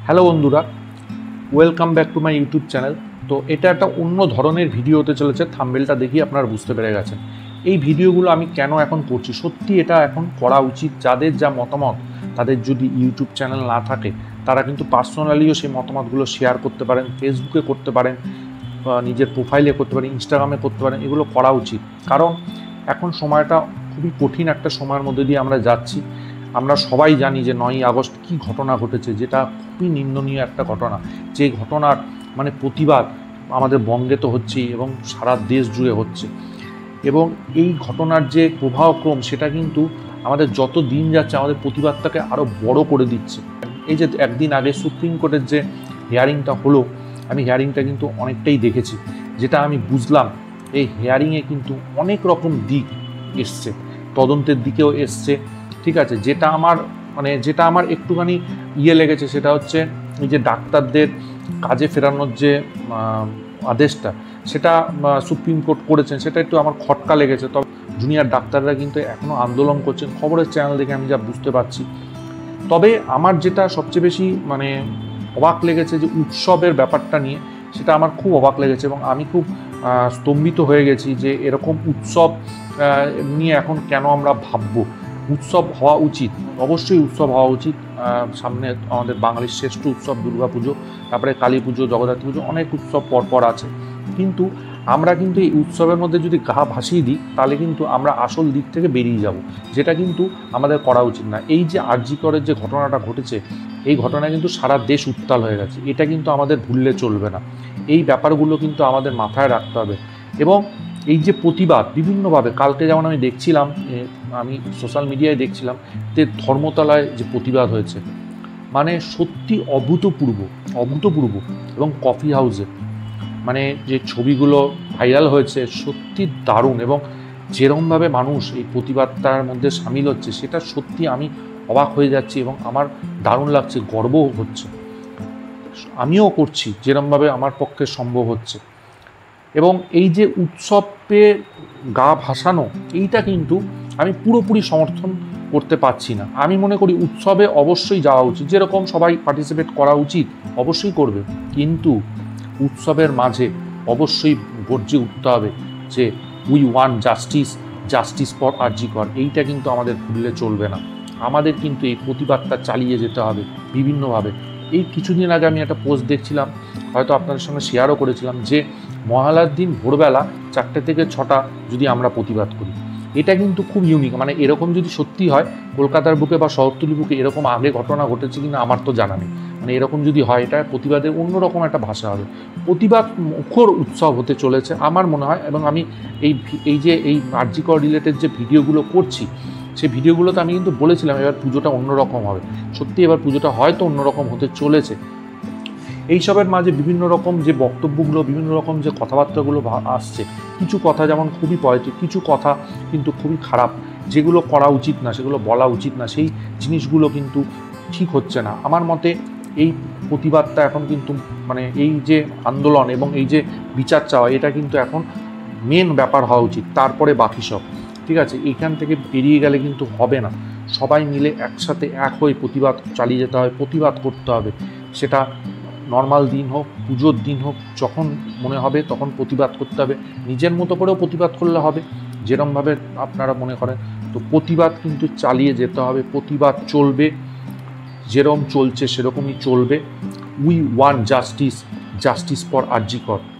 Hello বন্ধুরা, welcome back to my YouTube channel. তো এটা একটা অন্য ধরনের ভিডিও হতে চলেছে, থাম্বনেলটা দেখি আপনারা বুঝতে পেরে গেছেন। এই ভিডিওগুলো আমি কেন এখন করছি, সত্যি এটা এখন করা উচিত। যাদের যা মতামত, তাদের যদি ইউটিউব চ্যানেল না থাকে তারা কিন্তু পার্সোনালিও সেই মতামতগুলো শেয়ার করতে পারেন, ফেসবুকে করতে পারেন, নিজের প্রোফাইলে করতে পারেন, ইনস্টাগ্রামে করতে পারেন। এগুলো করা উচিত, কারণ এখন সময়টা খুবই কঠিন একটা সময়ের মধ্যে দিয়ে আমরা যাচ্ছি। আমরা সবাই জানি যে 9ই আগস্ট কী ঘটনা ঘটেছে, যেটা খুবই নিন্দনীয় একটা ঘটনা। যে ঘটনার প্রতিবাদ আমাদের বঙ্গে তো হচ্ছেই এবং সারা দেশ জুড়ে হচ্ছে। এবং এই ঘটনার যে প্রবাহক্রম, সেটা কিন্তু আমাদের যত দিন যাচ্ছে আমাদের প্রতিবাদটাকে আরও বড় করে দিচ্ছে। এই যে একদিন আগে সুপ্রিম কোর্টের যে হিয়ারিংটা হলো, আমি হিয়ারিংটা কিন্তু অনেকটাই দেখেছি। যেটা আমি বুঝলাম, এই হিয়ারিংয়ে কিন্তু অনেক রকম দিক এসছে, তদন্তের দিকেও এসছে, ঠিক আছে। যেটা আমার একটুখানি লেগেছে, সেটা হচ্ছে এই যে ডাক্তারদের কাজে ফেরানোর যে আদেশটা, সেটা সুপ্রিম কোর্ট করেছেন, সেটা একটু আমার খটকা লেগেছে। তবে জুনিয়র ডাক্তাররা কিন্তু এখনও আন্দোলন করছেন, খবরের চ্যানেল দেখে আমি যা বুঝতে পারছি। তবে আমার যেটা সবচেয়ে বেশি অবাক লেগেছে, যে উৎসবের ব্যাপারটা নিয়ে, সেটা আমার খুব অবাক লেগেছে এবং আমি খুব স্তম্ভিত হয়ে গেছি যে এরকম উৎসব নিয়ে এখন কেন আমরা ভাববো। উৎসব হওয়া উচিত, অবশ্যই উৎসব হওয়া উচিত। সামনে আমাদের বাঙালির শ্রেষ্ঠ উৎসব দুর্গা পুজো, তারপরে কালী পুজো, জগদ্ধাত্রী পুজো, অনেক উৎসব পরপর আছে। কিন্তু আমরা কিন্তু এই উৎসবের মধ্যে যদি গা ভাসিয়ে দিই, তাহলে কিন্তু আমরা আসল দিক থেকে বেরিয়ে যাব, যেটা কিন্তু আমাদের করা উচিত না। এই যে আরজি করের যে ঘটনাটা ঘটেছে, এই ঘটনায় কিন্তু সারা দেশ উত্তাল হয়ে গেছে। এটা কিন্তু আমাদের ভুললে চলবে না। এই ব্যাপারগুলো কিন্তু আমাদের মাথায় রাখতে হবে। এবং এই যে প্রতিবাদ বিভিন্নভাবে, কালকে যেমন আমি দেখছিলাম, আমি সোশ্যাল মিডিয়ায় দেখছিলাম যে ধর্মতলায় যে প্রতিবাদ হয়েছে, সত্যি অভূতপূর্ব। এবং কফি হাউসে যে ছবিগুলো ভাইরাল হয়েছে, সত্যি দারুণ। এবং যেরকমভাবে মানুষ এই প্রতিবাদটার মধ্যে সামিল হচ্ছে, সেটা সত্যি আমি অবাক হয়ে যাচ্ছি এবং আমার দারুণ লাগছে, গর্বও হচ্ছে। আমিও করছি যেরকমভাবে আমার পক্ষে সম্ভব হচ্ছে। এবং এই যে উৎসবে গা ভাসানো, এইটা কিন্তু আমি পুরোপুরি সমর্থন করতে পারছি না। আমি মনে করি উৎসবে অবশ্যই যাওয়া উচিত, যেরকম সবাই পার্টিসিপেট করা উচিত, অবশ্যই করবে। কিন্তু উৎসবের মাঝে অবশ্যই গর্জে উঠতে হবে যে উই ওয়ান্ট জাস্টিস ফর আরজি কর। এইটা কিন্তু আমাদের ভুললে চলবে না। আমাদের কিন্তু এই প্রতিবাদটা চালিয়ে যেতে হবে বিভিন্নভাবে। এই কিছুদিন আগে আমি একটা পোস্ট দেখছিলাম, হয়তো আপনাদের সঙ্গে শেয়ারও করেছিলাম, যে মহালয়ার দিন ভোরবেলা 4টে থেকে 6টা যদি আমরা প্রতিবাদ করি, এটা কিন্তু খুব ইউনিক। এরকম যদি সত্যি হয় কলকাতার বুকে বা শহরতলির বুকে, এরকম আগে ঘটনা ঘটেছে কিনা আমার তো জানা নেই। এরকম যদি হয়, এটা প্রতিবাদের অন্যরকম একটা ভাষা হবে। প্রতিবাদ মুখর উৎসব হতে চলেছে আমার মনে হয়। এবং আমি এই আরজি কর রিলেটেড যে ভিডিওগুলো করছি, সেই ভিডিওগুলোতে আমি কিন্তু বলেছিলাম এবার পুজোটা অন্যরকম হবে। সত্যি এবার পুজোটা হয়তো অন্যরকম হতে চলেছে। এইসবের মাঝে বিভিন্ন রকম যে বক্তব্যগুলো, বিভিন্ন রকম যে কথাবার্তাগুলো আসছে, কিছু কথা যেমন খুবই পজিটিভ, কিছু কথা কিন্তু খুবই খারাপ, যেগুলো করা উচিত না, সেগুলো বলা উচিত না, সেই জিনিসগুলো কিন্তু ঠিক হচ্ছে না আমার মতে। এই প্রতিবাদটা এখন কিন্তু এই যে আন্দোলন এবং এই যে বিচার চাওয়া, এটা কিন্তু এখন মেন ব্যাপার হওয়া উচিত, তারপরে বাকি সব, ঠিক আছে। এইখান থেকে বেরিয়ে গেলে কিন্তু হবে না। সবাই মিলে একসাথে এক হয়ে প্রতিবাদ চালিয়ে যেতে হবে, প্রতিবাদ করতে হবে। সেটা নর্মাল দিন হোক, পুজোর দিন হোক, যখন মনে হবে তখন প্রতিবাদ করতে হবে। নিজের মতো করেও প্রতিবাদ করলে হবে, যেরমভাবে আপনারা মনে করেন। তো প্রতিবাদ কিন্তু চালিয়ে যেতে হবে, প্রতিবাদ চলবে, যেরকম চলছে সেরকমই চলবে। উই ওয়ান্ট জাস্টিস ফর আরজি কর।